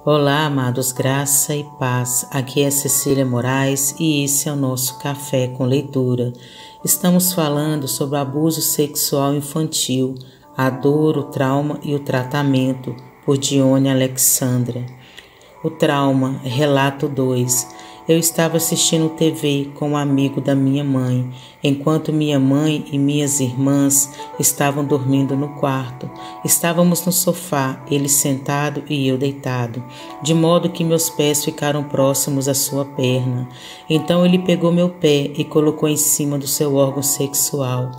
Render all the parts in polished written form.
Olá, amados, graça e paz. Aqui é Cecília Moraes e esse é o nosso Café com Leitura. Estamos falando sobre o abuso sexual infantil, a dor, o trauma e o tratamento, por Dione Alexandra. O trauma, relato 2. Eu estava assistindo TV com um amigo da minha mãe, enquanto minha mãe e minhas irmãs estavam dormindo no quarto. Estávamos no sofá, ele sentado e eu deitado, de modo que meus pés ficaram próximos à sua perna. Então ele pegou meu pé e colocou em cima do seu órgão sexual.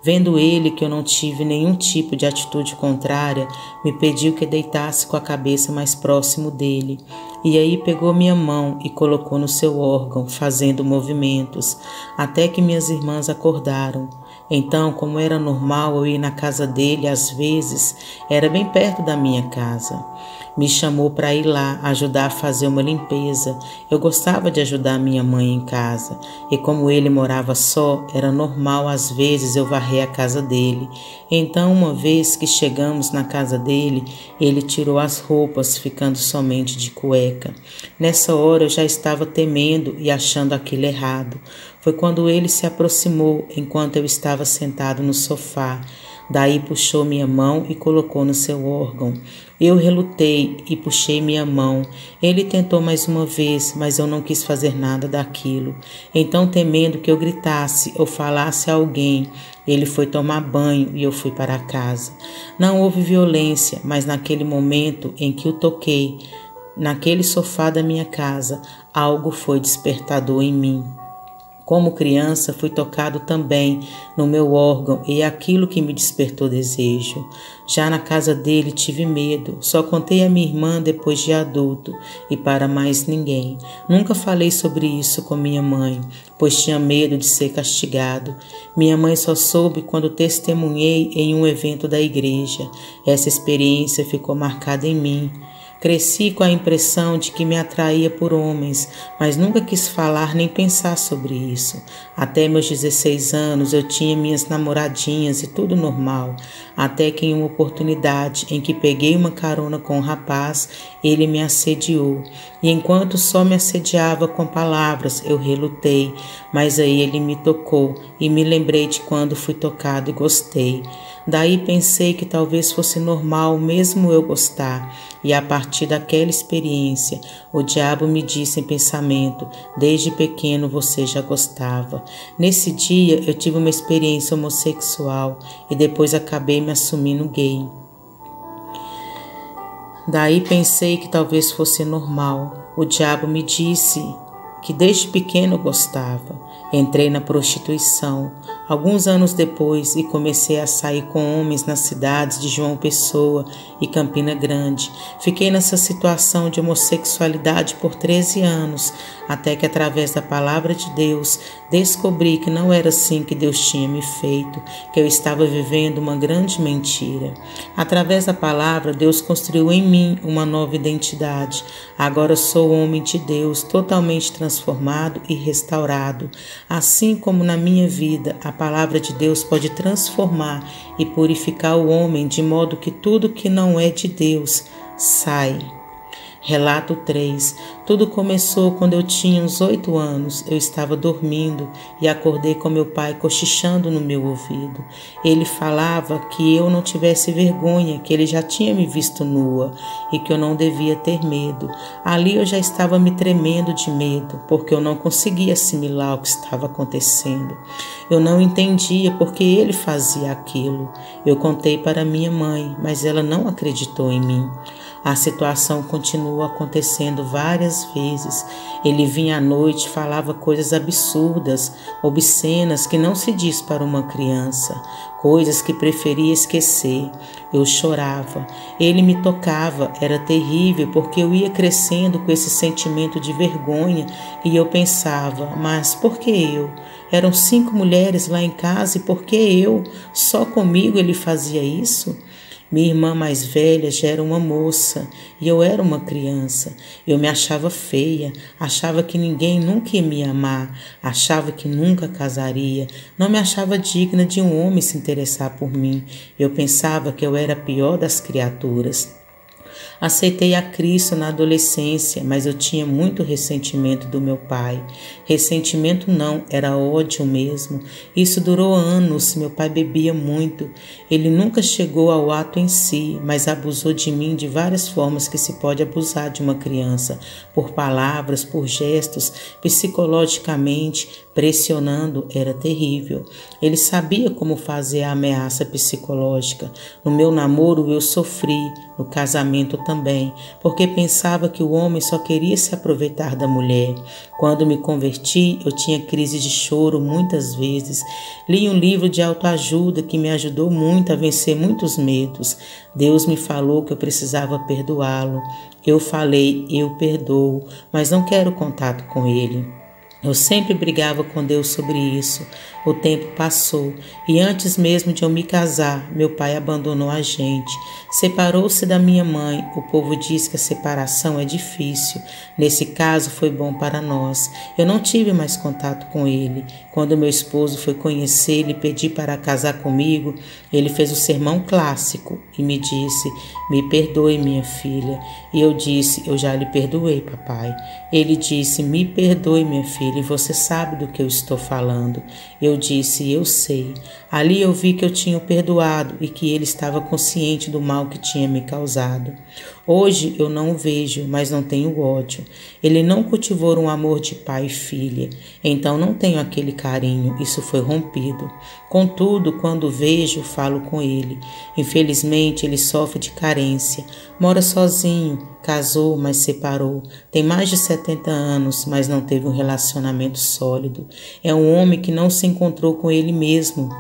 Vendo ele que eu não tive nenhum tipo de atitude contrária, me pediu que deitasse com a cabeça mais próximo dele. E aí pegou minha mão e colocou no seu órgão, fazendo movimentos, até que minhas irmãs acordaram. Então, como era normal eu ir na casa dele às vezes, era bem perto da minha casa. Me chamou para ir lá ajudar a fazer uma limpeza. Eu gostava de ajudar minha mãe em casa, e como ele morava só, era normal às vezes eu varrer a casa dele. Então, uma vez que chegamos na casa dele, ele tirou as roupas, ficando somente de cueca. Nessa hora eu já estava temendo e achando aquilo errado. Foi quando ele se aproximou enquanto eu estava sentado no sofá. Daí puxou minha mão e colocou no seu órgão. Eu relutei e puxei minha mão. Ele tentou mais uma vez, mas eu não quis fazer nada daquilo. Então, temendo que eu gritasse ou falasse a alguém, ele foi tomar banho e eu fui para casa. Não houve violência, mas naquele momento em que o toquei, naquele sofá da minha casa, algo foi despertador em mim. Como criança, fui tocado também no meu órgão e é aquilo que me despertou desejo. Já na casa dele tive medo, só contei a minha irmã depois de adulto e para mais ninguém. Nunca falei sobre isso com minha mãe, pois tinha medo de ser castigado. Minha mãe só soube quando testemunhei em um evento da igreja. Essa experiência ficou marcada em mim. Cresci com a impressão de que me atraía por homens, mas nunca quis falar nem pensar sobre isso. Até meus 16 anos eu tinha minhas namoradinhas e tudo normal, até que em uma oportunidade em que peguei uma carona com um rapaz, ele me assediou. E enquanto só me assediava com palavras, eu relutei, mas aí ele me tocou e me lembrei de quando fui tocado e gostei. Daí pensei que talvez fosse normal mesmo eu gostar, e a partir daquela experiência, o diabo me disse em pensamento: desde pequeno você já gostava. Nesse dia eu tive uma experiência homossexual e depois acabei me assumindo gay. Daí pensei que talvez fosse normal. O diabo me disse que desde pequeno eu gostava. Entrei na prostituição alguns anos depois e comecei a sair com homens nas cidades de João Pessoa e Campina Grande. Fiquei nessa situação de homossexualidade por 13 anos, até que através da palavra de Deus descobri que não era assim que Deus tinha me feito, que eu estava vivendo uma grande mentira. Através da palavra, Deus construiu em mim uma nova identidade. Agora sou homem de Deus, totalmente transformado e restaurado. Assim como na minha vida, a palavra de Deus pode transformar e purificar o homem de modo que tudo que não é de Deus sai. Relato 3. Tudo começou quando eu tinha uns 8 anos. Eu estava dormindo e acordei com meu pai cochichando no meu ouvido. Ele falava que eu não tivesse vergonha, que ele já tinha me visto nua e que eu não devia ter medo. Ali eu já estava me tremendo de medo, porque eu não conseguia assimilar o que estava acontecendo. Eu não entendia porque ele fazia aquilo. Eu contei para minha mãe, mas ela não acreditou em mim. A situação continuou acontecendo várias vezes. Ele vinha à noite, falava coisas absurdas, obscenas que não se diz para uma criança, coisas que preferia esquecer. Eu chorava. Ele me tocava, era terrível porque eu ia crescendo com esse sentimento de vergonha e eu pensava, mas por que eu? Eram 5 mulheres lá em casa e por que eu? Só comigo ele fazia isso? Minha irmã mais velha já era uma moça e eu era uma criança. Eu me achava feia, achava que ninguém nunca ia me amar, achava que nunca casaria, não me achava digna de um homem se interessar por mim. Eu pensava que eu era a pior das criaturas. Aceitei a Cristo na adolescência, mas eu tinha muito ressentimento do meu pai. Ressentimento não, era ódio mesmo. Isso durou anos, meu pai bebia muito. Ele nunca chegou ao ato em si, mas abusou de mim de várias formas que se pode abusar de uma criança, por palavras, por gestos, psicologicamente, pressionando, era terrível. Ele sabia como fazer a ameaça psicológica. No meu namoro eu sofri, no casamento também, porque pensava que o homem só queria se aproveitar da mulher. Quando me converti, eu tinha crises de choro muitas vezes. Li um livro de autoajuda que me ajudou muito a vencer muitos medos. Deus me falou que eu precisava perdoá-lo. Eu falei, eu perdoo, mas não quero contato com ele. Eu sempre brigava com Deus sobre isso. O tempo passou e antes mesmo de eu me casar, meu pai abandonou a gente. Separou-se da minha mãe. O povo diz que a separação é difícil. Nesse caso foi bom para nós. Eu não tive mais contato com ele. Quando meu esposo foi conhecê-lo e pedir para casar comigo, ele fez o sermão clássico e me disse: "Me perdoe, minha filha." E eu disse: "Eu já lhe perdoei, papai." Ele disse: "Me perdoe, minha filha, e você sabe do que eu estou falando." Eu disse: "Eu sei." Ali eu vi que eu tinha o perdoado e que ele estava consciente do mal que tinha me causado. Hoje eu não o vejo, mas não tenho ódio. Ele não cultivou um amor de pai e filha, então não tenho aquele carinho, isso foi rompido. Contudo, quando vejo, falo com ele. Infelizmente, ele sofre de carência, mora sozinho, casou, mas separou, tem mais de 70 anos, mas não teve um relacionamento sólido. É um homem que não se encontrou com ele mesmo.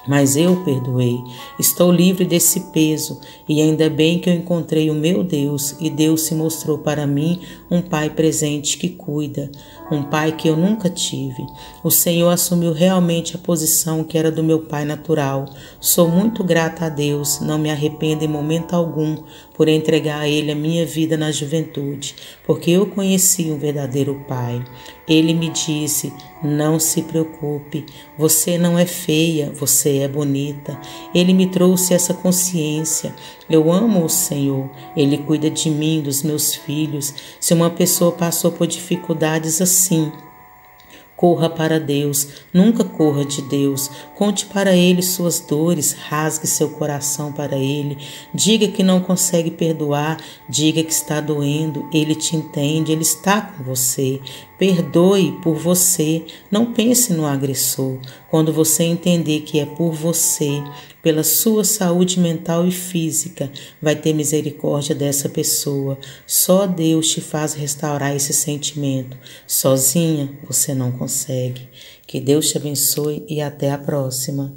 Mas eu perdoei, estou livre desse peso e ainda bem que eu encontrei o meu Deus e Deus se mostrou para mim um pai presente que cuida, um pai que eu nunca tive. O Senhor assumiu realmente a posição que era do meu pai natural. Sou muito grata a Deus, não me arrependo em momento algum por entregar a Ele a minha vida na juventude, porque eu conheci um verdadeiro pai. Ele me disse: "Não se preocupe, você não é feia, você é bonita." Ele me trouxe essa consciência. Eu amo o Senhor, Ele cuida de mim, dos meus filhos. Se uma pessoa passou por dificuldades assim, corra para Deus, nunca corra de Deus. Conte para Ele suas dores, rasgue seu coração para Ele. Diga que não consegue perdoar, diga que está doendo. Ele te entende, Ele está com você. Perdoe por você, não pense no agressor. Quando você entender que é por você, pela sua saúde mental e física, vai ter misericórdia dessa pessoa. Só Deus te faz restaurar esse sentimento. Sozinha, você não consegue. Que Deus te abençoe e até a próxima.